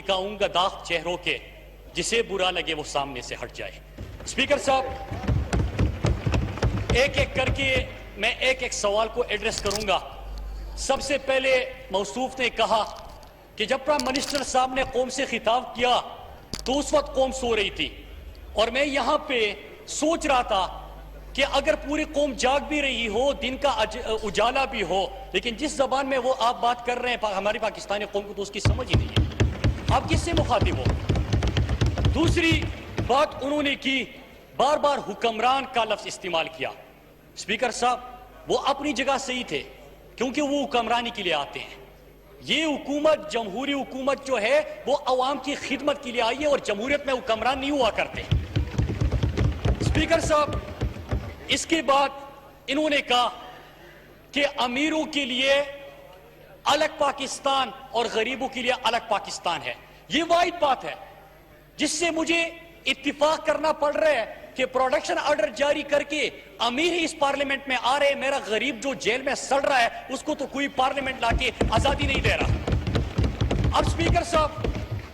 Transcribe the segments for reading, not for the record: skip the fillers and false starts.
دکھاؤں گا داغ چہروں کے، جسے برا لگے وہ سامنے سے ہٹ جائے۔ اسپیکر صاحب، ایک ایک کر کے میں ایک ایک سوال کو ایڈریس کروں گا۔ سب سے پہلے موصوف نے کہا کہ جب پرائم منسٹر صاحب نے قوم سے خطاب کیا تو اس وقت قوم سو رہی تھی، اور میں یہاں پہ سوچ رہا تھا کہ اگر پوری قوم جاگ بھی رہی ہو، دن کا اجالا بھی ہو، لیکن جس زبان میں وہ آپ بات کر رہے ہیں ہماری پاکستانی قوم کو تو اس کی سمجھ ہی نہیں ہے، آپ کس سے مخاطب ہو؟ دوسری بات انہوں نے کی، بار بار حکمران کا لفظ استعمال کیا۔ اسپیکر صاحب، وہ اپنی جگہ صحیح تھے کیونکہ وہ حکمرانی کے لیے آتے ہیں۔ یہ حکومت، جمہوری حکومت جو ہے وہ عوام کی خدمت کے لیے آئی ہے، اور جمہوریت میں حکمران نہیں ہوا کرتے۔ اسپیکر صاحب، اس کے بعد انہوں نے کہا کہ امیروں کے لیے الگ پاکستان اور غریبوں کے لیے الگ پاکستان ہے۔ یہ واحد بات ہے جس سے مجھے اتفاق کرنا پڑ رہا ہے کہ پروڈکشن آرڈر جاری کر کے امیر ہی اس پارلیمنٹ میں آ رہے ہیں، میرا غریب جو جیل میں سڑ رہا ہے اس کو تو کوئی پارلیمنٹ لا کے آزادی نہیں دے رہا۔ اب اسپیکر صاحب،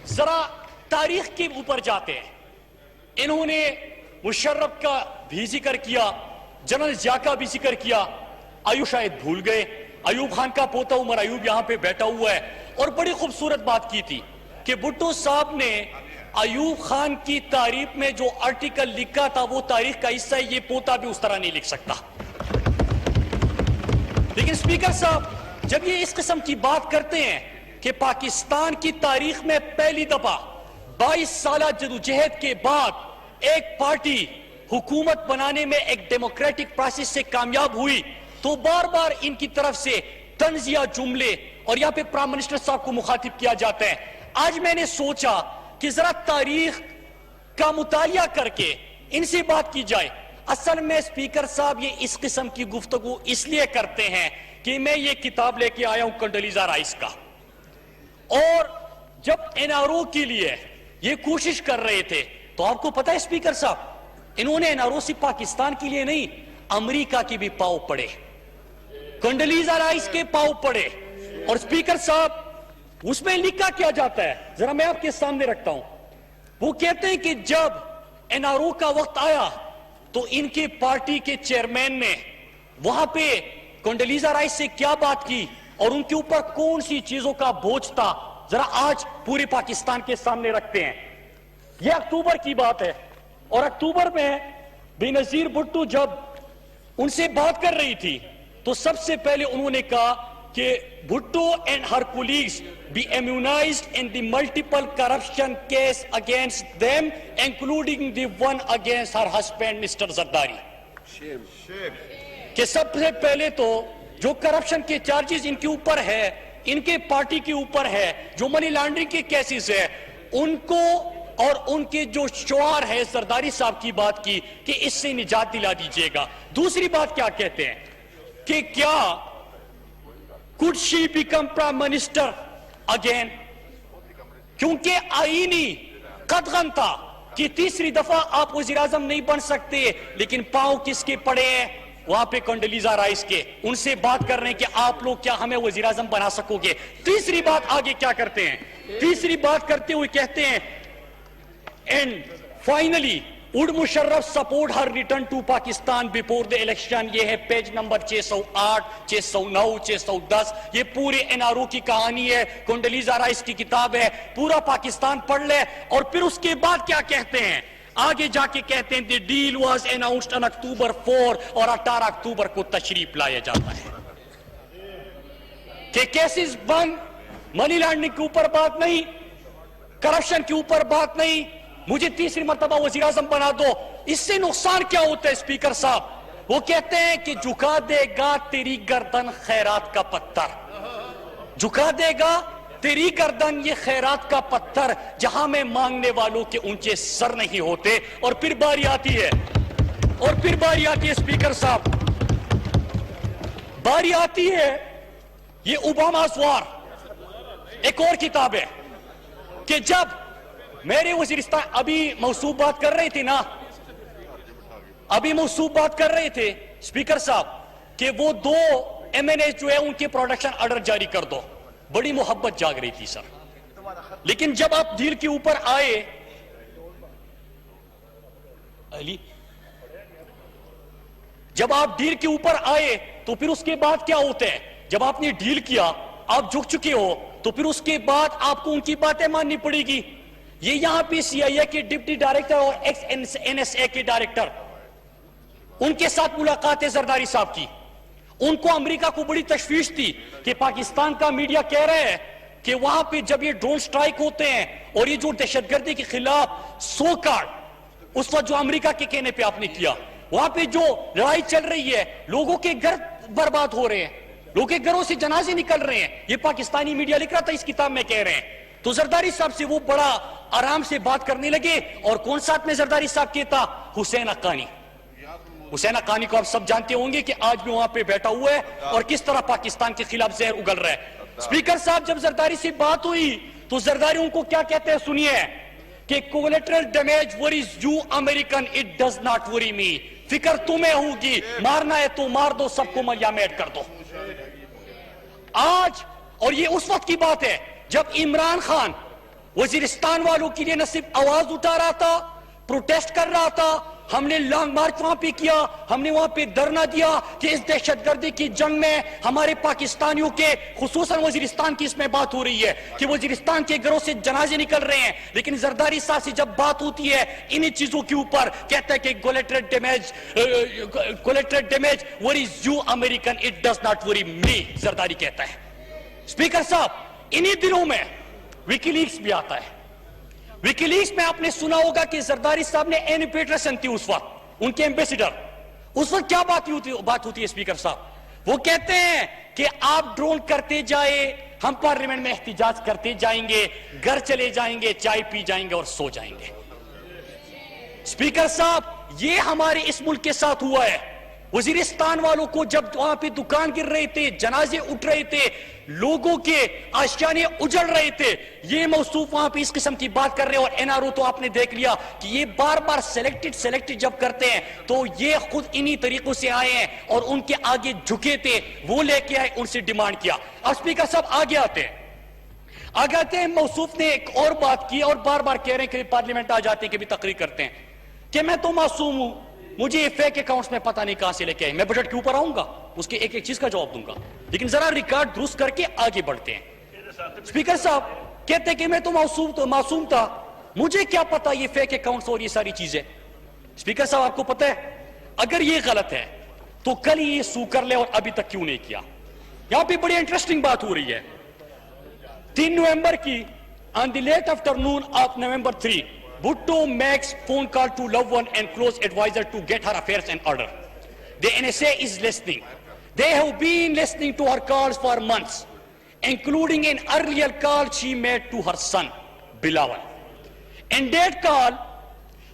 ذرا تاریخ کے اوپر جاتے ہیں۔ انہوں نے مشرف کا بھی ذکر کیا، جنرل ضیاء کا بھی ذکر کیا، ایوب شاید بھول گئے، ایوب خان کا پوتا عمر ایوب یہاں پہ بیٹھا ہوا ہے، اور بڑی خوبصورت بات کی تھی کہ بھٹو صاحب نے ایوب خان کی تعریف میں جو آرٹیکل لکھا تھا وہ تاریخ کا حصہ ہے، یہ پوتا بھی اس طرح نہیں لکھ سکتا۔ لیکن اسپیکر صاحب، جب یہ اس قسم کی بات کرتے ہیں کہ پاکستان کی تاریخ میں پہلی دفعہ 22 سالہ جدوجہد کے بعد ایک پارٹی حکومت بنانے میں ایک ڈیموکریٹک پروسیس سے کامیاب ہوئی، تو بار بار ان کی طرف سے طنزیہ جملے اور یہاں پہ پرائم منسٹر صاحب کو مخاطب کیا جاتا ہے۔ آج میں نے سوچا کہ ذرا تاریخ کا مطالعہ کر کے ان سے بات کی جائے۔ اصل میں اسپیکر صاحب، یہ اس قسم کی گفتگو اس لیے کرتے ہیں کہ میں یہ کتاب لے کے آیا ہوں کنڈولیزا رائس کا، اور جب این آر او کے لیے یہ کوشش کر رہے تھے تو آپ کو پتا ہے اسپیکر صاحب، انہوں نے این آر او صرف پاکستان کے لیے نہیں، امریکہ کی بھی پاؤ پڑے، کنڈولیزا رائس کے پاؤ پڑے۔ اور اسپیکر صاحب، اس میں لکھا کیا جاتا ہے، ذرا میں آپ کے سامنے رکھتا ہوں۔ وہ کہتے ہیں کہ جب این آر او کا وقت آیا تو ان کے پارٹی کے چیئرمین نے وہاں پہ کنڈولیزا رائس سے کیا بات کی اور ان کے اوپر کون سی چیزوں کا بوجھ تھا، ذرا آج پورے پاکستان کے سامنے رکھتے ہیں۔ یہ اکتوبر کی بات ہے، اور اکتوبر میں بینظیر بھٹو جب ان سے بات کر رہی تھی تو سب سے پہلے انہوں نے کہا کہ Bhutto and Hare colleagues be immunized in the multiple corruption case against them, including the one against her husband Mr. Zardari. کہ سب سے پہلے تو جو کرپشن کے چارجز ان کے اوپر ہے، ان کے پارٹی کے اوپر ہے، جو منی لانڈرنگ کے کیسز ہے، ان کو اور ان کے جو شعار ہے زرداری صاحب کی بات کی کہ اس سے نجات دلا دیجئے گا۔ دوسری بات کیا کہتے ہیں کہ کیا could she become prime minister again؟ کیونکہ آئینی قدغن تھا کہ تیسری دفعہ آپ وزیر اعظم نہیں بن سکتے، لیکن پاؤں کس کے پڑے ہیں؟ وہاں پہ کنڈولیزا رائس کے۔ ان سے بات کر رہے ہیں کہ آپ لوگ کیا ہمیں وزیر اعظم بنا سکو گے؟ تیسری بات آگے کیا کرتے ہیں؟ تیسری بات کرتے ہوئے کہتے ہیں and finally would Musharraf support her return to Pakistan before the election؟ یہ ہے پیج نمبر 608، 609، 610۔ یہ پورے این آر او کی کہانی ہے، کنڈولیزا رائس کی کتاب ہے، پورا پاکستان پڑھ لے۔ اور پھر اس کے بعد کیا کہتے ہیں؟ آگے جا کے کہتے ہیں the deal was announced on October 4 اور 18 اکتوبر کو تشریف لایا جاتا ہے کہ کیسز بند، منی لانڈرنگ کے اوپر بات نہیں، کرپشن کے اوپر بات نہیں، مجھے تیسری مرتبہ وزیر اعظم بنا دو۔ اس سے نقصان کیا ہوتا ہے اسپیکر صاحب؟ وہ کہتے ہیں کہ جھکا دے گا تیری گردن خیرات کا پتھر، جھکا دے گا تیری گردن یہ خیرات کا پتھر جہاں میں مانگنے والوں کے اونچے سر نہیں ہوتے۔ اور پھر باری آتی ہے، اور پھر باری آتی ہے اسپیکر صاحب، باری آتی ہے یہ اوباما's war، ایک اور کتاب ہے کہ جب میرے وزیرستان، ابھی موصوف بات کر رہے تھے نا، ابھی موصوف بات کر رہے تھے اسپیکر صاحب کہ وہ 2 ایم این اے جو ہے ان کے پروڈکشن آرڈر جاری کر دو، بڑی محبت جاگ رہی تھی سر۔ لیکن جب آپ ڈیل کے اوپر آئے جب آپ ڈیل کے اوپر آئے تو پھر اس کے بعد کیا ہوتا ہے؟ جب آپ نے ڈیل کیا، آپ جھک چکے ہو، تو پھر اس کے بعد آپ کو ان کی باتیں ماننی پڑے گی. یہ یہاں پہ سی آئی اے کے ڈپٹی ڈائریکٹر اور ایکس این ایس اے کے ڈائریکٹر، ان کے ساتھ ملاقات ہے زرداری صاحب کی. ان کو امریکہ کو بڑی تشویش تھی کہ پاکستان کا میڈیا کہہ رہے ہے کہ وہاں پہ جب یہ ڈرون سٹرائک ہوتے ہیں اور یہ جو دہشت گردی کے خلاف سو کارڈ اس وقت جو امریکہ کے کہنے پہ آپ نے کیا، وہاں پہ جو لڑائی چل رہی ہے، لوگوں کے گھر برباد ہو رہے ہیں، لوگوں کے گھروں سے جنازے نکل رہے ہیں، یہ پاکستانی میڈیا لکھ رہا تھا، اس کتاب میں کہہ رہے ہیں. تو زرداری صاحب سے وہ بڑا آرام سے بات کرنے لگے. اور کون ساتھ میں زرداری صاحب کہتا؟ حسین حقانی. حسین حقانی کو آپ سب جانتے ہوں گے کہ آج بھی وہاں پہ بیٹھا ہوا ہے اور کس طرح پاکستان کے خلاف زہر اگل رہا ہے. اسپیکر صاحب جب زرداری سے بات ہوئی تو زرداری ان کو کیا کہتے ہیں سنیے کہ collateral damage worries you American it does not worry me. فکر تمہیں ہوگی، مارنا ہے تو مار دو، سب کو ملیا میٹ کر دو. آج اور یہ اس وقت کی بات ہے جب عمران خان وزیرستان والوں کے لیے نہ صرف آواز اٹھا رہا تھا، پروٹیسٹ کر رہا تھا. ہم نے لانگ مارچ وہاں پہ کیا، ہم نے وہاں پہ دھرنا دیا کہ اس دہشت گردی کی جنگ میں ہمارے پاکستانیوں کے خصوصاً وزیرستان کی اس میں بات ہو رہی ہے کہ وزیرستان کے گھروں سے جنازے نکل رہے ہیں. لیکن زرداری صاحب سے جب بات ہوتی ہے انہی چیزوں کے اوپر، کہتا ہے کہ collateral damage worries you American it does not worry می. زرداری کہتا ہے. اسپیکر صاحب انہی دنوں میں ویکی لیکس بھی آتا ہے. ویکی لیکس میں آپ نے سنا ہوگا کہ زرداری صاحب نے اینی پیٹرسن تھی اس وقت ان کے ایمبیسیڈر، اس وقت کیا بات ہوتی ہے اسپیکر صاحب؟ وہ کہتے ہیں کہ آپ ڈرون کرتے جائے، ہم پارلیمنٹ میں احتجاج کرتے جائیں گے، گھر چلے جائیں گے، چائے پی جائیں گے اور سو جائیں گے. اسپیکر صاحب یہ ہمارے اس ملک کے ساتھ ہوا ہے. وزیرستان والوں کو جب وہاں پہ دکان گر رہے تھے، جنازے اٹھ رہے تھے، لوگوں کے آشیانے اجڑ رہے تھے، یہ موصوف وہاں پہ اس قسم کی بات کر رہے ہیں. اور این آر او تو آپ نے دیکھ لیا کہ یہ بار بار سلیکٹڈ جب کرتے ہیں تو یہ خود انہی طریقوں سے آئے ہیں اور ان کے آگے جھکے تھے، وہ لے کے آئے، ان سے ڈیمانڈ کیا. اب اسپیکر صاحب آگے آتے ہیں. موصوف نے ایک اور بات کی اور بار بار کہہ رہے ہیں کہ پارلیمنٹ آ جاتے ہیں، کہ بھی تقریر کرتے ہیں کہ میں تو معصوم ہوں، مجھے فیک اکاؤنٹس میں پتہ نہیں کہاں سے لے کے آئے، میں بجٹ کے اوپر آؤں گا، اس کے ایک ایک چیز کا جواب دوں گا. لیکن ذرا ریکارڈ درست کر کے آگے بڑھتے ہیں. اسپیکر صاحب کہتے ہیں کہ میں تو معصوم تھا، مجھے کیا پتا یہ فیک اکاؤنٹس اور یہ ساری چیزیں. اسپیکر صاحب آپ کو پتہ ہے اگر یہ غلط ہے تو کل ہی یہ سو کر لے اور ابھی تک کیوں نہیں کیا. یہاں پہ بڑی انٹرسٹنگ بات ہو رہی ہے. 3 نومبر کی on the late afternoon of November 3, Bhutto makes phone call to loved one and close advisor to get her affairs in order. The NSA is listening. They have been listening to her calls for months, including an earlier call she made to her son, Bilawal. In that call,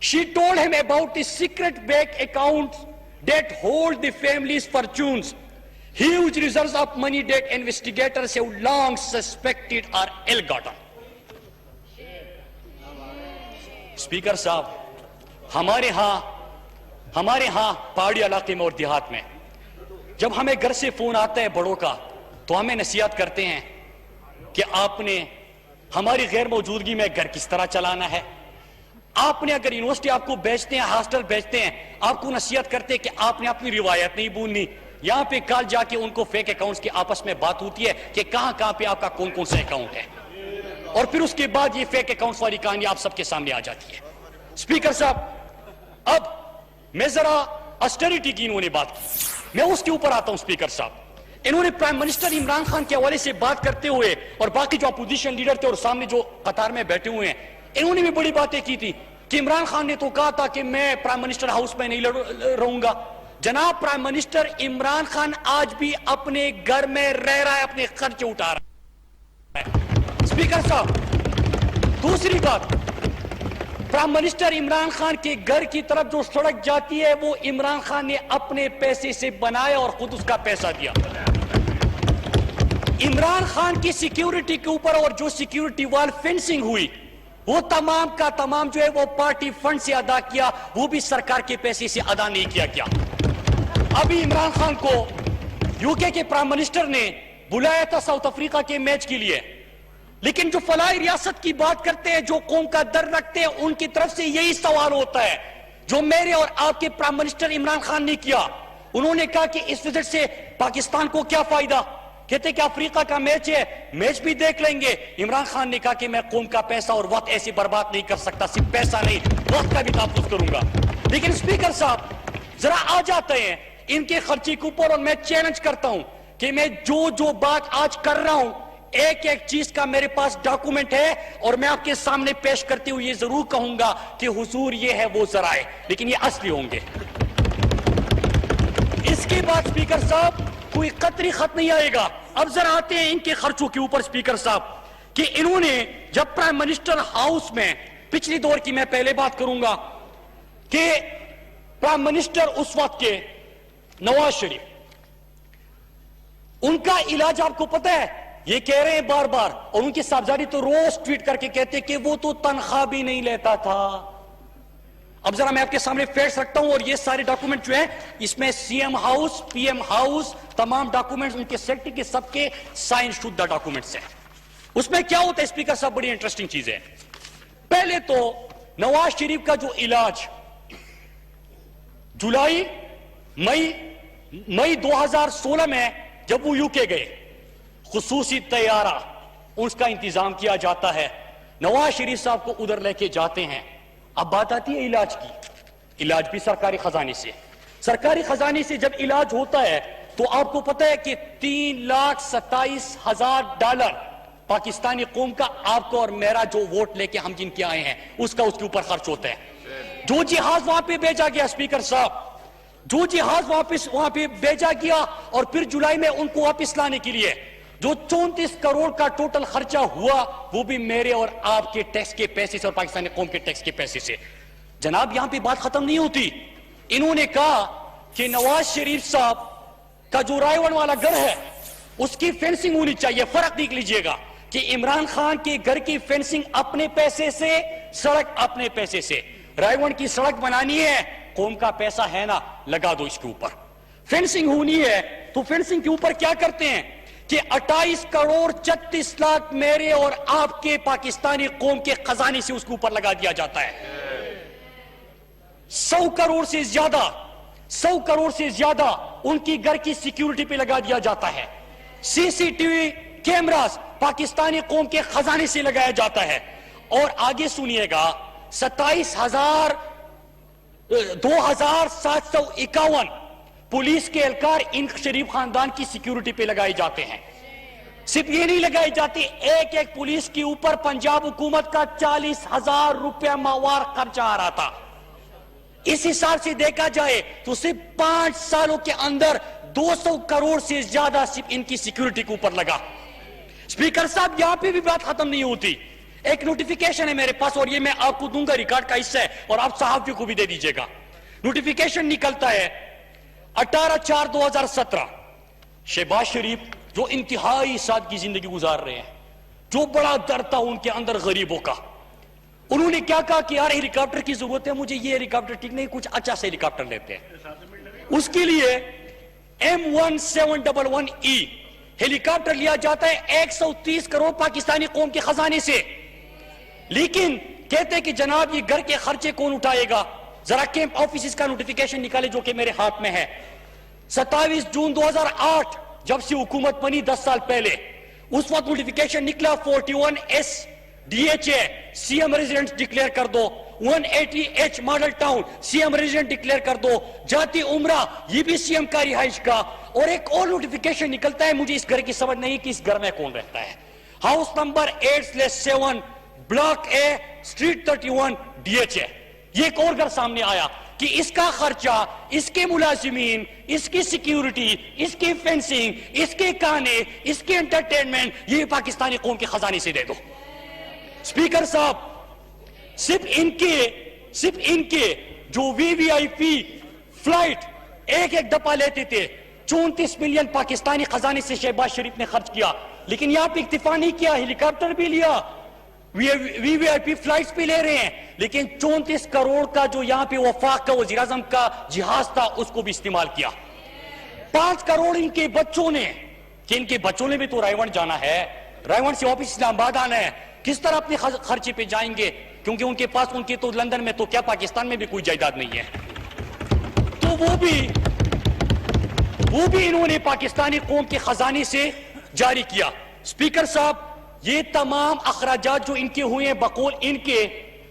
she told him about the secret bank accounts that hold the family's fortunes, huge reserves of money that investigators have long suspected are ill-gotten. Speaker صاحب ہمارے ہاں پہاڑی علاقے میں اور دیہات میں جب ہمیں گھر سے فون آتا ہے بڑوں کا تو ہمیں نصیحت کرتے ہیں کہ آپ نے ہماری غیر موجودگی میں گھر کس طرح چلانا ہے. آپ نے اگر یونیورسٹی آپ کو بیچتے ہیں، ہاسٹل بیچتے ہیں، آپ کو نصیحت کرتے ہیں کہ آپ نے اپنی روایت نہیں بھولنی. یہاں پہ کال جا کے ان کو فیک اکاؤنٹس کی آپس میں بات ہوتی ہے کہ کہاں پہ آپ کا کون سا اکاؤنٹ ہے، اور پھر اس کے بعد یہ فیک اکاؤنٹس والی کہانی آپ سب کے سامنے آ جاتی ہے. اسپیکر صاحب اب میں ذرا اسٹیریٹی کی انہوں نے بات کی، میں اس کے اوپر آتا ہوں. اسپیکر صاحب انہوں نے پرائم منسٹر عمران خان کے حوالے سے بات کرتے ہوئے اور باقی جو اپوزیشن لیڈر تھے اور سامنے جو قطار میں بیٹھے ہوئے ہیں، انہوں نے بھی بڑی باتیں کی تھی کہ عمران خان نے تو کہا تھا کہ میں پرائم منسٹر ہاؤس میں نہیں رہوں گا. جناب پرائم منسٹر عمران خان آج بھی اپنے گھر میں رہ رہا ہے، اپنے خرچ اٹھا رہا ہے. اسپیکر صاحب دوسری بات، پرائم منسٹر عمران خان کے گھر کی طرف جو سڑک جاتی ہے وہ عمران خان نے اپنے پیسے سے بنایا اور خود اس کا پیسہ دیا. عمران خان کی سیکیورٹی کے اوپر اور جو سیکیورٹی وال فینسنگ ہوئی وہ تمام کا تمام جو ہے وہ پارٹی فنڈ سے ادا کیا، وہ بھی سرکار کے پیسے سے ادا نہیں کیا گیا. ابھی عمران خان کو یو کے پرائم منسٹر نے بلایا تھا ساؤتھ افریقہ کے میچ کے لیے، لیکن جو فلاحی ریاست کی بات کرتے ہیں, جو قوم کا درد رکھتے ہیں, ان کی طرف سے یہی سوال ہوتا ہے جو میرے اور آپ کے پرائم منسٹر عمران خان نے کیا. انہوں نے کہا کہ اس وزٹ سے پاکستان کو کیا فائدہ, کہتے کہ افریقہ کا میچ ہے, میچ بھی دیکھ لیں گے. عمران خان نے کہا کہ میں قوم کا پیسہ اور وقت ایسے برباد نہیں کر سکتا, صرف پیسہ نہیں وقت کا بھی تحفظ کروں گا. لیکن اسپیکر صاحب ذرا آ جاتے ہیں ان کے خرچے کے اوپر, اور میں چیلنج کرتا ہوں کہ میں جو بات آج کر رہا ہوں ایک ایک چیز کا میرے پاس ڈاکومنٹ ہے, اور میں آپ کے سامنے پیش کرتے ہوئے یہ ضرور کہوں گا کہ حضور یہ ہے وہ ذرائع, لیکن یہ اصلی ہوں گے. اس کے بعد اسپیکر صاحب کوئی قطری خط نہیں آئے گا. اب ذرا آتے ہیں ان کے خرچوں کے اوپر اسپیکر صاحب, کہ انہوں نے جب پرائم منسٹر ہاؤس میں پچھلی دور کی میں پہلے بات کروں گا کہ پرائم منسٹر اس وقت کے نواز شریف, ان کا علاج آپ کو پتہ ہے, یہ کہہ رہے ہیں بار بار, اور ان کے صاحبزادی تو روز ٹویٹ کر کے کہتے کہ وہ تو تنخواہ بھی نہیں لیتا تھا. اب ذرا میں آپ کے سامنے فیکٹس رکھتا ہوں, اور یہ سارے ڈاکومنٹ جو ہیں اس میں سی ایم ہاؤس, پی ایم ہاؤس, تمام ڈاکومنٹس ان کے سیکٹری کے سب کے سائن شدہ ڈاکومنٹس ہیں. اس میں کیا ہوتا ہے اسپیکر صاحب, بڑی انٹرسٹنگ چیز ہے. پہلے تو نواز شریف کا جو علاج جولائی مئی 2016 میں جب وہ یو کے گئے, خصوصی طیارہ اس کا انتظام کیا جاتا ہے, نواز شریف صاحب کو ادھر لے کے جاتے ہیں. اب بات آتی ہے علاج کی, علاج بھی سرکاری خزانے سے. سرکاری خزانے سے جب علاج ہوتا ہے تو آپ کو پتہ ہے کہ $3,27,000 پاکستانی قوم کا, آپ کو اور میرا جو ووٹ لے کے ہم جن کے آئے ہیں اس کا اس کے اوپر خرچ ہوتا ہے. جو جہاز وہاں پہ بھیجا گیا اسپیکر صاحب, جو جہاز وہاں پہ بھیجا گیا, اور پھر جولائی میں ان کو واپس لانے کے لیے جو 34 کروڑ کا ٹوٹل خرچہ ہوا, وہ بھی میرے اور آپ کے ٹیکس کے پیسے سے اور پاکستانی قوم کے ٹیکس کے پیسے سے. جناب یہاں پہ بات ختم نہیں ہوتی. انہوں نے کہا کہ نواز شریف صاحب کا جو رائے ون والا گھر ہے اس کی فینسنگ ہونی چاہیے. فرق دیکھ لیجئے گا کہ عمران خان کے گھر کی فینسنگ اپنے پیسے سے, سڑک اپنے پیسے سے. رائے ون کی سڑک بنانی ہے, قوم کا پیسہ ہے نا, لگا دو اس کے اوپر. فینسنگ ہونی ہے تو فینسنگ کے اوپر کیا کرتے ہیں کہ 28 کروڑ 36 لاکھ میرے اور آپ کے پاکستانی قوم کے خزانے سے اس کے اوپر لگا دیا جاتا ہے. 100 کروڑ سے زیادہ ان کی گھر کی سیکیورٹی پہ لگا دیا جاتا ہے. C C T V cameras Pakistani قوم کے خزانے سے لگایا جاتا ہے. اور آگے سنیے گا, 2,751 پولیس کے اہلکار ان شریف خاندان کی سیکیورٹی پہ لگائے جاتے ہیں. صرف یہ نہیں لگائی جاتی, ایک ایک پولیس کے اوپر پنجاب حکومت کا 40,000 روپیہ ماہوار خرچہ آ رہا تھا. اس حساب سے دیکھا جائے تو صرف 5 سالوں کے اندر 200 کروڑ سے زیادہ صرف ان کی سیکیورٹی کے اوپر لگا. اسپیکر صاحب یہاں پہ بھی بات ختم نہیں ہوتی. ایک نوٹیفیکیشن ہے میرے پاس, اور یہ میں آپ کو دوں گا, ریکارڈ کا حصہ ہے, اور آپ صحافیوں کو بھی دے دیجئے گا. نوٹیفیکیشن نکلتا ہے 18/4/2017. شہباز شریف جو انتہائی سادگی زندگی گزار رہے ہیں, جو بڑا ڈر تھا ان کے اندر غریبوں کا, انہوں نے کیا کہا کہ یار ہیلی کاپٹر کی ضرورت ہے, مجھے یہ ہیلی کاپٹر ٹھیک نہیں, کچھ اچھا سے ہیلی کاپٹر لیتے ہیں. اس کے لیے M1711E ہیلی کاپٹر لیا جاتا ہے 130 کروڑ پاکستانی قوم کے خزانے سے. لیکن کہتے کہ جناب یہ گھر کے خرچے کون اٹھائے گا. ذرا کیمپ آفیسز کا نوٹیفیکیشن نکالے جو کہ میرے ہاتھ میں ہے. 27 جون 2008 جب سے حکومت بنی 10 سال پہلے, اس وقت نوٹیفیکیشن نکلا 41S DHA C M resident declare کر دو, 180H Model Town C M resident declare کر دو, جاتی عمرہ یہ بھی سی ایم کا رہائش کا. اور ایک اور نوٹیفیکیشن نکلتا ہے, مجھے اس گھر کی سمجھ نہیں کہ اس گھر میں کون رہتا ہے, house number 8/7 block a straight 31 DHA. یہ ایک اور گھر سامنے آیا کہ اس کا خرچہ, اس کے ملازمین, اس کی سیکیورٹی, اس کی فینسنگ, اس کے کھانے, اس کے انٹرٹینمنٹ, یہ پاکستانی قوم کے خزانے سے دے دو. اسپیکر صاحب صرف ان کے جو VIP فلائٹ ایک ایک دفعہ لیتے تھے, 34 ملین پاکستانی خزانے سے شہباز شریف نے خرچ کیا. لیکن یہاں پہ اکتفا نہیں کیا, ہیلی کاپٹر بھی لیا, VIP فلائٹس بھی لے رہے ہیں, لیکن 34 کروڑ کا جو یہاں پہ وفاق کا وزیر اعظم کا جہاز تھا اس کو بھی استعمال کیا. 5 کروڑ ان کے بچوں نے, کہ ان کے بچوں نے بھی تو رائے ون جانا ہے, رائے سے واپس اسلام آباد آنا ہے، کس طرح اپنے خرچے پہ جائیں گے؟ کیونکہ ان کے پاس، ان کے تو لندن میں تو کیا پاکستان میں بھی کوئی جائیداد نہیں ہے، تو وہ بھی انہوں نے پاکستانی قوم کے خزانے سے جاری کیا۔ اسپیکر صاحب، یہ تمام اخراجات جو ان کے ہوئے ہیں بقول ان کے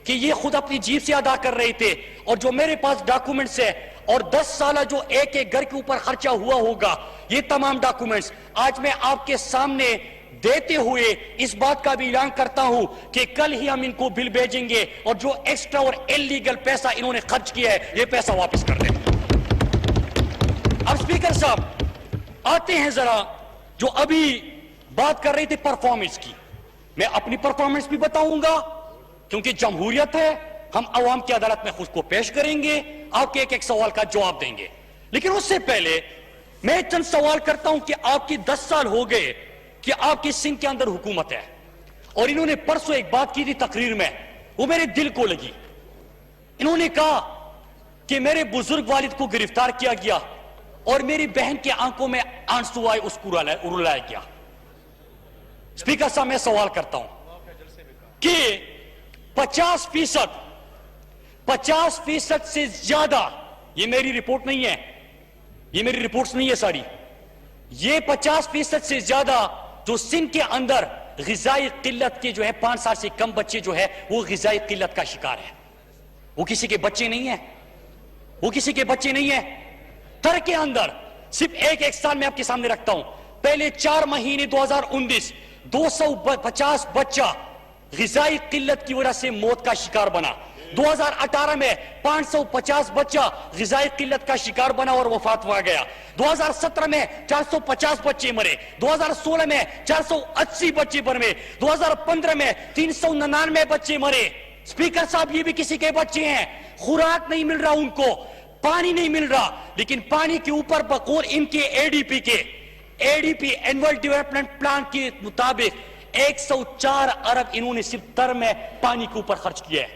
کہ یہ خود اپنی جیب سے ادا کر رہے تھے، اور جو میرے پاس ڈاکومنٹس ہے، اور 10 سالہ جو ایک ایک گھر کے اوپر خرچہ ہوا ہوگا، یہ تمام ڈاکومنٹس آج میں آپ کے سامنے دیتے ہوئے اس بات کا بھی اعلان کرتا ہوں کہ کل ہی ہم ان کو بل بھیجیں گے، اور جو ایکسٹرا اور انلیگل پیسہ انہوں نے خرچ کیا ہے یہ پیسہ واپس کر دیں۔ اب اسپیکر صاحب آتے ہیں ذرا، جو ابھی بات کر رہے تھے پرفارمنس کی، میں اپنی پرفارمنس بھی بتاؤں گا کیونکہ جمہوریت ہے، ہم عوام کی عدالت میں خود کو پیش کریں گے، آپ کے ایک ایک سوال کا جواب دیں گے، لیکن اس سے پہلے میں چند سوال کرتا ہوں کہ آپ کی 10 سال ہو گئے کہ آپ کی سندھ کے اندر حکومت ہے، اور انہوں نے پرسوں ایک بات کی تھی تقریر میں، وہ میرے دل کو لگی۔ انہوں نے کہا کہ میرے بزرگ والد کو گرفتار کیا گیا اور میری بہن کے آنکھوں میں آنسو آئے، اس کو رلایا گیا۔ اسپیکر صاحب، میں سوال کرتا ہوں کہ 50% سے زیادہ، یہ میری رپورٹ نہیں ہے، یہ میری رپورٹس نہیں ہے ساری، یہ 50% سے زیادہ جو سندھ کے اندر غذائی قلت کے جو ہے 5 سال سے کم بچے جو ہے وہ غذائی قلت کا شکار ہے، وہ کسی کے بچے نہیں ہیں، وہ کسی کے بچے نہیں ہیں۔ تر کے اندر صرف ایک سال میں آپ کے سامنے رکھتا ہوں، پہلے 4 مہینے 2019 250 بچہ غذائی قلت کی وجہ سے موت کا شکار بنا، 2018 میں 550 بچہ غذائی قلت کا شکار بنا اور وفات پا گیا، 2017 میں 450 بچے مرے، 2016 میں 480 بچے مرے، 2015 میں 399 بچے مرے۔ اسپیکر صاحب، یہ بھی کسی کے بچے ہیں، خوراک نہیں مل رہا ان کو، پانی نہیں مل رہا، لیکن پانی کے اوپر بقول ان کے A D P annual development plan کے مطابق 104 ارب انہوں نے صرف تر میں پانی کے اوپر خرچ کیا ہے،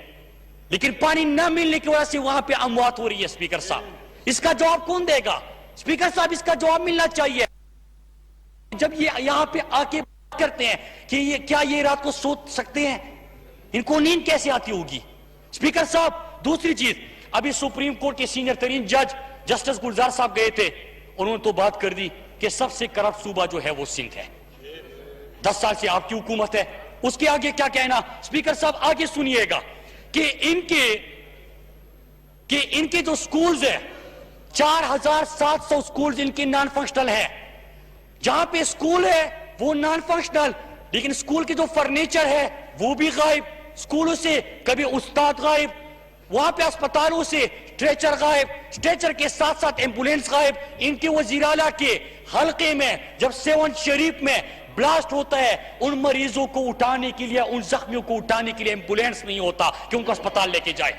لیکن پانی نہ ملنے کی وجہ سے وہاں پہ اموات ہو رہی ہے۔ اسپیکر صاحب، اس کا جواب کون دے گا؟ اسپیکر صاحب، اس کا جواب ملنا چاہیے۔ جب یہ یہاں پہ آ کے بات کرتے ہیں کہ کیا یہ رات کو سو سکتے ہیں، ان کو نیند کیسے آتی ہوگی؟ اسپیکر صاحب، دوسری چیز، ابھی سپریم کورٹ کے سینئر ترین جج جسٹس گلزار صاحب گئے تھے، انہوں نے تو بات کر دی کہ سب سے کرپٹ صوبہ جو ہے وہ سندھ ہے، 10 سال سے آپ کی حکومت ہے، اس کے آگے کیا کہنا؟ اسپیکر صاحب آگے سنیے گا کہ ان کے جو سکولز ہیں 4700 سکولز ان کے نان فنکشنل ہیں، جہاں پہ سکول ہے وہ نان فنکشنل، لیکن سکول کے جو فرنیچر ہے وہ بھی غائب، سکولوں سے کبھی استاد غائب، وہاں پہ اسپتالوں سے اسٹریچر غائب، اسٹریچر کے ساتھ ساتھ ایمبولینس غائب۔ ان کے وزیر اعلیٰ کے حلقے میں جب 7 شریف میں بلاسٹ ہوتا ہے، ان مریضوں کو اٹھانے کے لیے، ان زخمیوں کو اٹھانے کے لیے ایمبولینس نہیں ہوتا کہ ان کو اسپتال لے کے جائے۔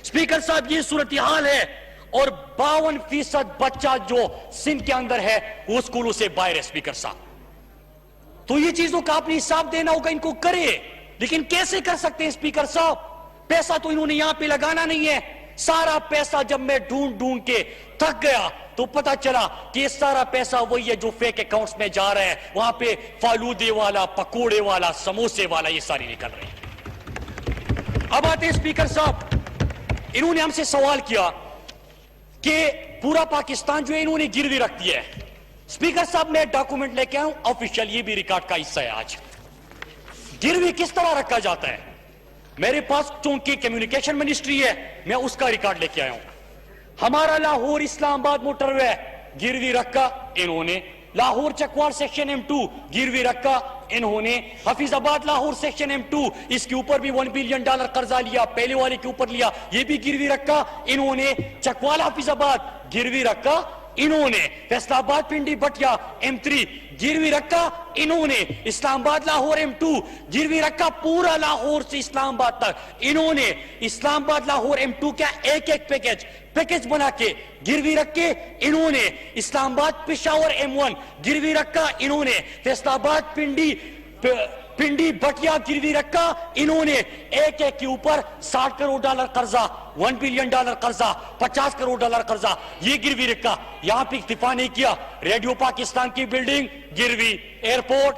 اسپیکر صاحب، یہ صورتحال ہے، اور 52% بچہ جو سندھ کے اندر ہے وہ اسکولوں سے باہر ہے۔ اسپیکر صاحب، تو یہ چیزوں کا اپنی حساب دینا ہوگا، ان کو کرے، لیکن کیسے کر سکتے ہیں؟ اسپیکر صاحب، پیسہ تو انہوں نے یہاں پہ لگانا نہیں ہے، سارا پیسہ جب میں ڈھونڈ کے تھک گیا تو پتا چلا کہ یہ سارا پیسہ وہی ہے جو فیک اکاؤنٹس میں جا رہا ہے، وہاں پہ فالودے والا، پکوڑے والا، سموسے والا، یہ ساری نکل رہے ہیں۔ اب آتے ہیں اسپیکر صاحب، انہوں نے ہم سے سوال کیا کہ پورا پاکستان جو ہے انہوں نے گروی رکھ دیا ہے۔ اسپیکر صاحب، میں ڈاکومنٹ لے کے آؤں آفیشیل، یہ بھی ریکارڈ کا حصہ ہے۔ آج گروی کس طرح رکھا جاتا ہے، میرے پاس چونکہ کمیونیکیشن منسٹری ہے، میں اس کا ریکارڈ لے کے آیا ہوں۔ ہمارا لاہور اسلام آباد موٹر وے گروی رکھا انہوں نے، لاہور چکوال سیکشن M2 گروی رکھا انہوں نے، حفیظ آباد لاہور سیکشن M2 اس کے اوپر بھی $1 بلین قرضہ لیا، پہلے والے کے اوپر لیا، یہ بھی گروی رکھا انہوں نے، چکوال حفیظ آباد گروی رکھا انہوں نے، فیصل آباد پنڈی بٹیا M3 گروی رکھا انہوں نے، اسلام آباد لاہور M2 گروی رکھا، پورا لاہور سے اسلام آباد تک انہوں نے اسلام آباد لاہور M2 کا ایک ایک پیکج بنا کے گروی رکھے انہوں نے، اسلام آباد پشاور M1 گروی رکھا انہوں نے، فیصل آباد پنڈی بٹیا گروی رکھا انہوں نے، ایک ایک کے اوپر $60 کروڑ قرضہ، $1 بلین قرضہ، $50 کروڑ قرضہ، یہ گروی رکھا۔ یہاں پہ اکتفا نہیں کیا، ریڈیو پاکستان کی بلڈنگ گروی، ایئرپورٹ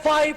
5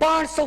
500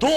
2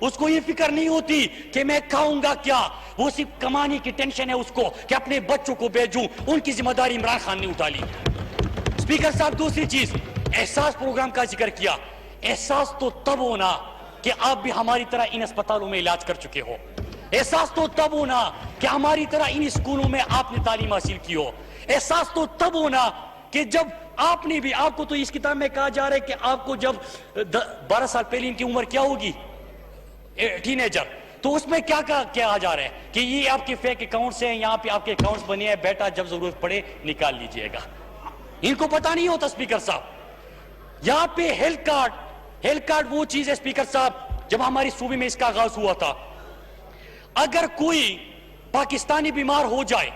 اس کو یہ فکر نہیں ہوتی کہ میں کھاؤں گا کیا, وہ صرف کمانے کی ٹینشن ہے اس کو کہ اپنے بچوں کو بھیجوں. ان کی ذمہ داری عمران خان نے اٹھا لی. اسپیکر صاحب دوسری چیز, احساس پروگرام کا ذکر کیا. احساس تو تب ہونا کہ آپ بھی ہماری طرح ان اسپتالوں میں علاج کر چکے ہو. احساس تو تب ہونا کہ ہماری طرح ان اسکولوں میں آپ نے تعلیم حاصل کی ہو. احساس تو تب ہونا کہ جب آپ نے بھی, آپ کو تو اس کتاب میں کہا جا رہا ہے کہ آپ کو جب 12 سال پہلے ان کی عمر کیا ہوگی, ٹین ایجر, تو اس میں کیا کہا جا رہا ہے کہ یہ آپ کے فیک اکاؤنٹس ہیں, یہاں پہ آپ کے اکاؤنٹس بنے ہیں, بیٹا جب ضرورت پڑے نکال لیجئے گا. ان کو پتا نہیں ہوتا اسپیکر صاحب. یہاں پہ ہیلتھ کارڈ وہ چیز ہے اسپیکر صاحب, جب ہماری صوبے میں اس کا آغاز ہوا تھا, اگر کوئی پاکستانی بیمار ہو جائے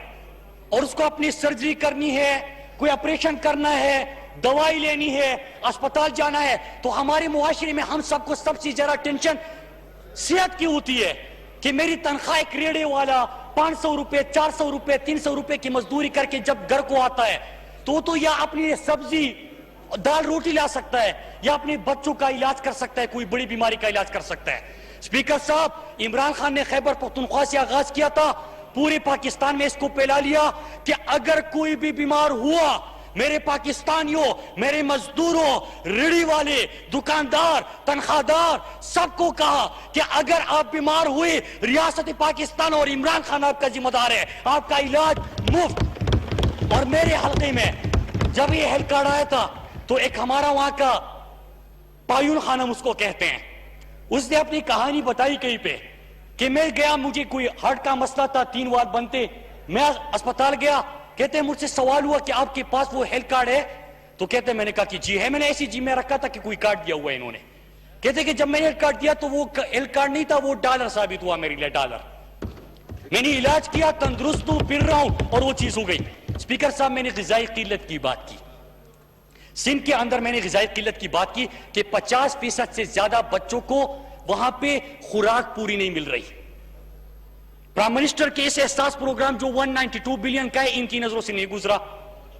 اور اس کو اپنی سرجری کرنی ہے, کوئی آپریشن کرنا ہے, دوائی لینی ہے, اسپتال جانا ہے, تو ہمارے معاشرے میں ہم سب کو سب سے زیادہ ٹینشن صحت کی ہوتی ہے کہ میری تنخواہ ایک ریڑے والا 500 روپے 400 روپے 300 روپے کی مزدوری کر کے جب گھر کو آتا ہے تو یا اپنی سبزی دال روٹی لا سکتا ہے یا اپنے بچوں کا علاج کر سکتا ہے, کوئی بڑی بیماری کا علاج کر سکتا ہے. اسپیکر صاحب, عمران خان نے خیبر پختونخوا سے آغاز کیا تھا, پورے پاکستان میں اس کو پھیلا لیا کہ اگر کوئی بھی بیمار ہوا, میرے پاکستانیوں, میرے مزدوروں, ریڑھی والے, دکاندار, تنخواہ دار, سب کو کہا کہ اگر آپ بیمار ہوئے, ریاست پاکستان اور عمران خان آپ کا ذمہ دار ہے, آپ کا علاج مفت. اور میرے حلقے میں جب یہ ہیلتھ کارڈ آیا تھا تو ایک ہمارا وہاں کا پایون خانم اس کو کہتے ہیں, اس نے اپنی کہانی بتائی کہیں پہ کہ میں گیا, مجھے کوئی ہارٹ کا مسئلہ تھا, 3 وارڈ بنتے, میں اسپتال گیا, کہتے ہیں مجھ سے سوال ہوا کہ آپ کے پاس وہ ہیلتھ کارڈ ہے, تو کہتے ہیں میں نے کہا کہ جی ہے, میں نے ایسی جی میں رکھا تھا کہ کوئی کارڈ دیا ہوا ہے انہوں نے. کہتے ہیں کہ جب میں نے ہیلتھ کارڈ دیا تو وہ ہیلتھ کارڈ نہیں تھا, وہ ڈالر ثابت ہوا میرے لیے, ڈالر. میں نے علاج کیا, تندرست ہوں, پھر رہا ہوں, اور وہ چیز ہو گئی. اسپیکر صاحب, میں نے غذائی قلت کی بات کی. سندھ کے اندر میں نے غذائی قلت کی بات کی کہ 50% سے زیادہ بچوں کو وہاں پہ خوراک پوری نہیں مل رہی. پرائم منسٹر کے اس احساس پروگرام جو 192 بلین کا ہے, ان کی نظروں سے نہیں گزرا,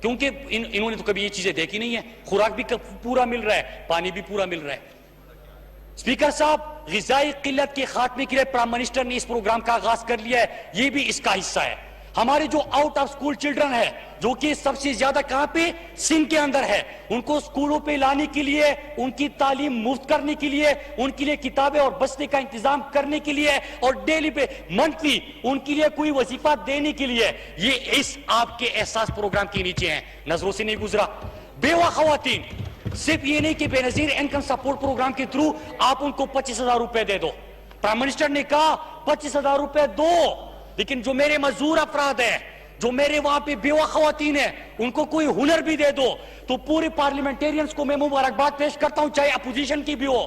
کیونکہ انہوں نے تو کبھی یہ چیزیں دیکھی نہیں ہے. خوراک بھی پورا مل رہا ہے, پانی بھی پورا مل رہا ہے. اسپیکر صاحب, غذائی قلت کے خاتمے کے لیے پرائم منسٹر نے اس پروگرام کا آغاز کر لیا ہے, یہ بھی اس کا حصہ ہے. ہمارے جو آؤٹ آف سکول چلڈرن ہے, جو کہ سب سے زیادہ کہاں پہ, سندھ کے اندر ہے, ان کو سکولوں پہ لانے کے لیے, ان کی تعلیم مفت کرنے کے لیے, ان کے لیے کتابیں اور بستے کا انتظام کرنے کے لیے, اور ڈیلی پہ منتھلی ان کے لیے کوئی وظیفہ دینے کے لیے, یہ اس آپ کے احساس پروگرام کے نیچے ہیں, نظروں سے نہیں گزرا. بیوہ خواتین, صرف یہ نہیں کہ بے نظیر انکم سپورٹ پروگرام کے تھرو آپ ان کو 25,000 روپے دے دو. پرائم منسٹر نے کہا 25,000 روپے دو, لیکن جو میرے مزدور افراد ہیں, جو میرے وہاں پہ بیوہ خواتین ہیں, ان کو کوئی ہنر بھی دے دو. تو پورے پارلیمنٹیرینز کو میں مبارکباد پیش کرتا ہوں, چاہے اپوزیشن کی بھی ہو.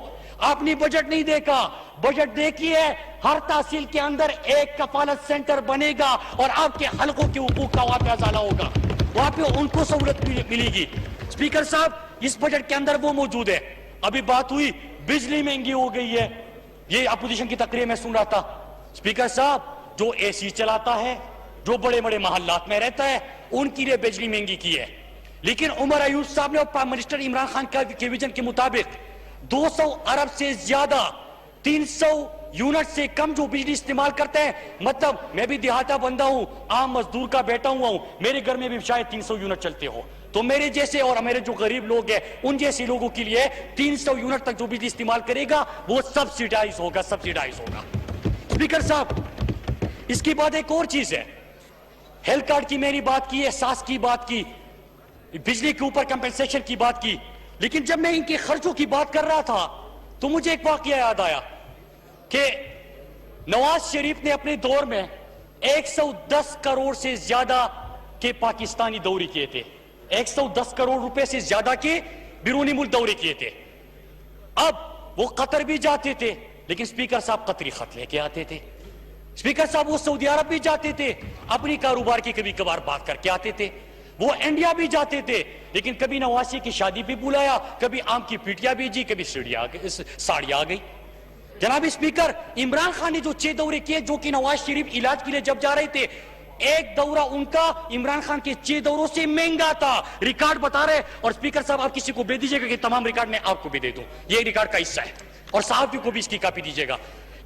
آپ نے بجٹ نہیں دیکھا, بجٹ دیکھی ہے, ہر تحصیل کے اندر ایک کفالت سینٹر بنے گا اور آپ کے حلقوں کے حقوق کا وہاں پہ ازالہ ہوگا, وہاں پہ ان کو سہولت ملے گی. اسپیکر صاحب, اس بجٹ کے اندر وہ موجود ہے. ابھی بات ہوئی بجلی مہنگی ہو گئی ہے, یہ اپوزیشن کی تقریر میں سن رہا تھا. اسپیکر صاحب, جو اے سی چلاتا ہے, جو بڑے بڑے محلات میں رہتا ہے, ان کے لیے بجلی مہنگی کی ہے. لیکن عمر ایوب صاحب نے اور پرائم منسٹر عمران خان کے ویژن کے مطابق 200 ارب سے زیادہ 300 یونٹ سے کم جو بجلی استعمال کرتے ہیں, مطلب میں بھی دیہاتا بندہ ہوں, عام مزدور کا بیٹا ہوا ہوں, میرے گھر میں بھی شاید 300 یونٹ چلتے ہو, تو میرے جیسے اور میرے جو غریب لوگ ہیں, ان جیسے لوگوں کے لیے 300 یونٹ تک جو بجلی استعمال کرے گا وہ سبسیڈائز ہوگا. اسپیکر صاحب, اس کے بعد ایک اور چیز ہے, ہیلتھ کارڈ کی میں نے بات کی, احساس کی بات کی, بجلی کے اوپر کمپنسیشن کی بات کی, لیکن جب میں ان کے خرچوں کی بات کر رہا تھا تو مجھے ایک واقعہ یاد آیا کہ نواز شریف نے اپنے دور میں 110 کروڑ سے زیادہ کے پاکستانی دورے کیے تھے, 110 کروڑ روپے سے زیادہ کے بیرونی ملک دورے کیے تھے. اب وہ قطر بھی جاتے تھے, لیکن اسپیکر صاحب قطری خط لے کے آتے تھے. اسپیکر صاحب, وہ سعودی عرب بھی جاتے تھے, اپنی کاروبار کی کبھی کبھار بات کر کے آتے تھے. وہ انڈیا بھی جاتے تھے, لیکن کبھی نوازی کی شادی بھی بلایا, کبھی آم کی پیٹیاں بھیجی, کبھی ساڑی آ گئی. جناب اسپیکر, عمران خان نے جو 6 دورے کیے, جو کہ نواز شریف علاج کے لیے جب جا رہے تھے, ایک دورہ ان کا عمران خان کے 6 دوروں سے مہنگا تھا. ریکارڈ بتا رہے, اور اسپیکر صاحب آپ کسی کو بھیج دیجیے گا کہ تمام ریکارڈ میں آپ کو بھی دے دوں, یہ ریکارڈ کا حصہ ہے, اور صحافی کو بھی اس کی کاپی دیجیے گا.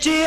6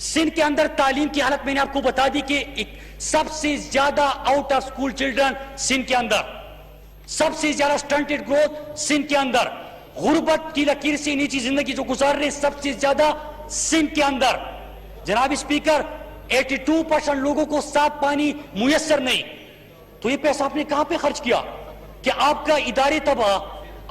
سندھ کے اندر تعلیم کی حالت میں نے آپ کو بتا دی کہ سب سے زیادہ out of school children Sindh کے اندر، سب سے زیادہ سٹنٹڈ گروتھ سندھ کے اندر، غربت کی لکیر سے نیچی زندگی جو گزار رہے سب سے زیادہ سندھ کے اندر۔ جناب اسپیکر، 82% لوگوں کو صاف پانی میسر نہیں، تو یہ پیسہ آپ نے کہاں پہ خرچ کیا کہ آپ کا ادارے تباہ،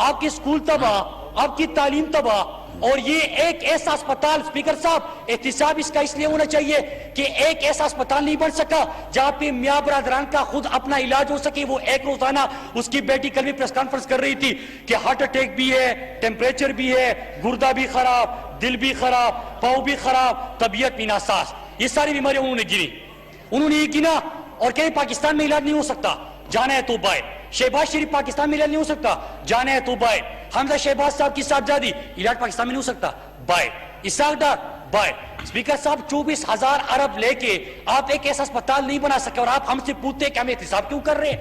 آپ کے سکول تباہ، آپ کی تعلیم تباہ، اور یہ ایک ایسا اسپتال، اسپیکر صاحب احتساب اس کا اس لیے ہونا چاہیے کہ ایک ایسا اسپتال نہیں بن سکا جہاں پہ میاں برادران کا خود اپنا علاج ہو سکے۔ وہ ایک روزانہ، اس کی بیٹی کل بھی پریس کانفرنس کر رہی تھی کہ ہارٹ اٹیک بھی ہے، ٹیمپریچر بھی ہے، گردہ بھی خراب، دل بھی خراب، پاؤں بھی خراب، طبیعت بھی ناساز، یہ ساری بیماریاں انہوں نے گنی۔ انہوں نے یہ گنا اور کہیں پاکستان میں علاج نہیں ہو سکتا، جانا ہے تو باہر۔ شہباز شریف پاکستان میں علاج نہیں ہو سکتا، جانا ہے تو باہر۔ حمزہ شہباز صاحب کی صاحبزادی، علاج پاکستان میں نہیں ہو سکتا، باہر۔ اسحاق ڈار، باہر۔ اسپیکر صاحب 24,000 ارب لے کے آپ ایک ایسا اسپتال نہیں بنا سکے، اور آپ ہم سے پوچھتے ہیں کہ ہم احتساب کیوں کر رہے ہیں؟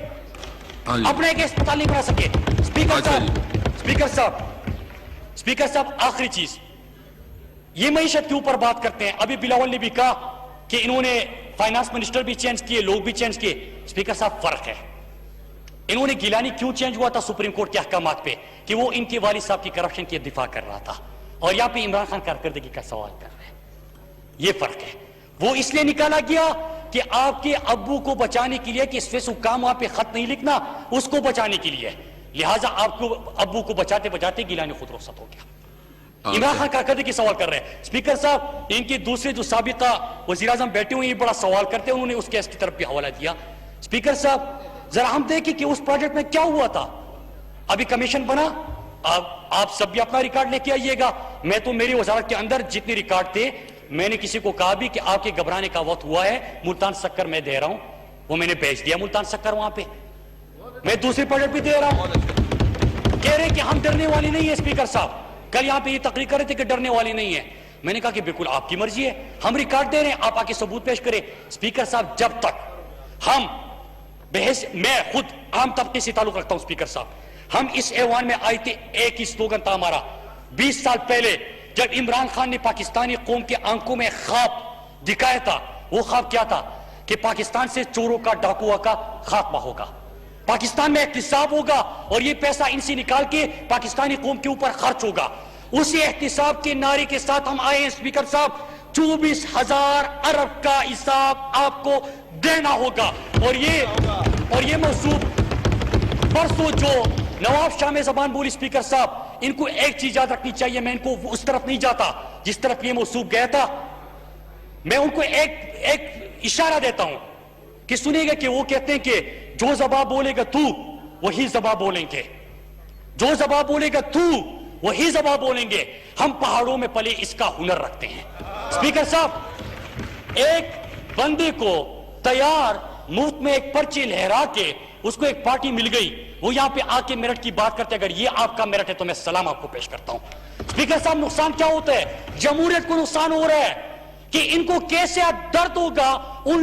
اپنا ایک اسپتال نہیں بنا سکے۔ اسپیکر صاحب آخری چیز، یہ معیشت کے اوپر بات کرتے ہیں۔ ابھی بلاول نے بھی کہا کہ انہوں نے فائنانس منسٹر بھی چینج کیے، لوگ بھی چینج کیے۔ اسپیکر صاحب فرق ہے، انہوں نے گیلانی کیوں چینج ہوا تھا سپریم کورٹ کے احکامات پہ کہ وہ ان کے والد صاحب کی کرپشن کی دفاع کر رہا تھا، اور یہاں پہ عمران خان کارکردگی کا سوال کر رہے ہیں۔ یہ فرق ہے، وہ اس لیے نکالا گیا کہ آپ کے ابو کو بچانے کے لیے کہ اس فیس حکام وہاں پہ خط نہیں لکھنا، اس کو بچانے کے لیے، لہٰذا آپ کو ابو کو بچاتے بچاتے گیلانی خود رخصت ہو گیا۔ عمران خان کارکردگی کی سوال کر رہے ہیں۔ اسپیکر صاحب، ان کے دوسرے جو سابقہ وزیر اعظم بیٹھے ہوئے یہ بڑا سوال کرتے ہیں، انہوں نے اس کیس کی طرف بھی حوالہ دیا۔ اسپیکر صاحب، ذرا ہم دیکھیں کہ اس پروجیکٹ میں کیا ہوا تھا۔ ابھی کمیشن بنا، آپ سب بھی اپنا ریکارڈ لے کے آئیے گا۔ میں تو میری وزارت کے اندر جتنے ریکارڈ تھے، میں نے کسی کو کہا بھی کہ آپ کے گھبرانے کا وقت ہوا ہے، ملتان سکر میں دے رہا ہوں، وہ میں نے بھیج دیا ملتان سکر وہاں پہ۔ میں دوسری پروجیکٹ بھی دے رہا ہوں، کہہ رہے کہ ہم ڈرنے والے نہیں ہیں۔ اسپیکر صاحب، کل یہاں پہ یہ تقریر کر رہے تھے کہ ڈرنے والے نہیں ہیں، میں نے کہا کہ بالکل آپ کی مرضی ہے، ہم ریکارڈ دے رہے ہیں، آپ آ کے ثبوت پیش کریں۔ اسپیکر صاحب، جب تک ہم میں خود عام طبقے سے تعلق رکھتا ہوں، اسپیکر صاحب، ہم اس ایوان میں آئے تھے، ایک ہی سلوگن تھا ہمارا 20 سال پہلے جب عمران خان نے پاکستانی قوم کے آنکھوں میں خواب دکھایا تھا۔ وہ خواب کیا تھا کہ پاکستان سے چوروں کا، ڈاکوؤں کا خاتمہ ہوگا، پاکستان میں احتساب ہوگا، اور یہ پیسہ ان سے نکال کے پاکستانی قوم کے اوپر خرچ ہوگا۔ اسی احتساب کے نعرے کے ساتھ ہم آئے ہیں اسپیکر صاحب، 24,000 ارب کا حساب آپ کو دینا ہوگا، اور یہ موصوف پرسوں جو نواب شاہ میں زبان بولی، اسپیکر صاحب، ان کو ایک چیز یاد رکھنی چاہیے، میں ان کو اس طرف نہیں جاتا جس طرف یہ موصوف گیا تھا، میں ان کو ایک اشارہ دیتا ہوں کہ سنیے گا کہ وہ کہتے ہیں کہ جو زبان بولے گا تو وہی زبان بولیں گے، جو زبان بولے گا تو وہی زبان بولیں گے۔ ہم پہاڑوں میں پلے اس کا ہنر رکھتے ہیں۔ اسپیکر صاحب، ایک بندے کو تیار مفت میں ایک پرچی لہرا کے اس کو ایک پارٹی مل گئی، وہ یہاں پہ آ کے میرٹ کی بات کرتے، اگر یہ آپ کا میرٹ ہے تو میں سلام آپ کو پیش کرتا ہوں۔ اسپیکر صاحب، نقصان کیا ہوتا ہے؟ جمہوریت کو نقصان ہو رہا ہے کہ ان کو کیسے درد ہوگا ان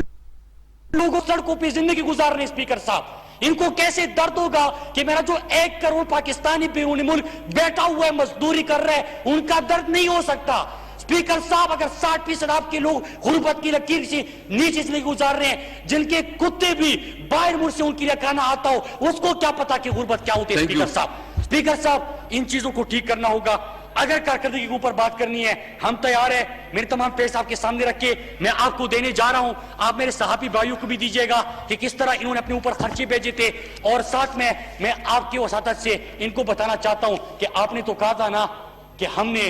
لوگوں سڑکوں پہ زندگی گزار رہے ہیں۔ اسپیکر صاحب، ان کو کیسے درد ہوگا کہ میرا جو 1 کروڑ پاکستانی بیرون ملک بیٹھا ہوا ہے، مزدوری کر رہا ہے، ان کا درد نہیں ہو سکتا۔ اسپیکر صاحب، اگر 60% آپ کے لوگ غربت کی لکیر سے نیچے زندگی گزار رہے ہیں، جن کے کتے بھی باہر ملک سے ان کے لیے کھانا آتا ہو، اس کو کیا پتا کہ غربت کیا ہوتی ہے؟ اسپیکر صاحب، ان چیزوں کو ٹھیک کرنا ہوگا۔ اگر کارکردگی کے اوپر بات کرنی ہے، ہم تیار ہیں۔ میرے تمام پیش آپ کے سامنے رکھ کے میں آپ کو دینے جا رہا ہوں، آپ میرے صحافی بھائیوں کو بھی دیجیے گا کہ کس طرح انہوں نے اپنے اوپر خرچے بھیجے تھے، اور ساتھ میں آپ کی وساطت سے ان کو بتانا چاہتا ہوں کہ آپ نے تو کہا تھا نا کہ ہم نے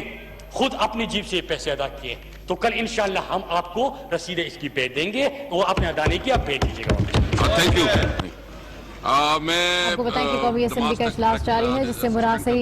خود اپنی جیب سے پیسے ادا کیے، تو کل انشاءاللہ ہم آپ کو رسید اس کی بھیج دیں گے، وہ آپ نے ادا نہیں کیا، بھیج دیجیے گا۔ Thank you. آپ کو بتائیں کہ قومی اسمبلی کا اجلاس جاری ہے، جس سے مراسل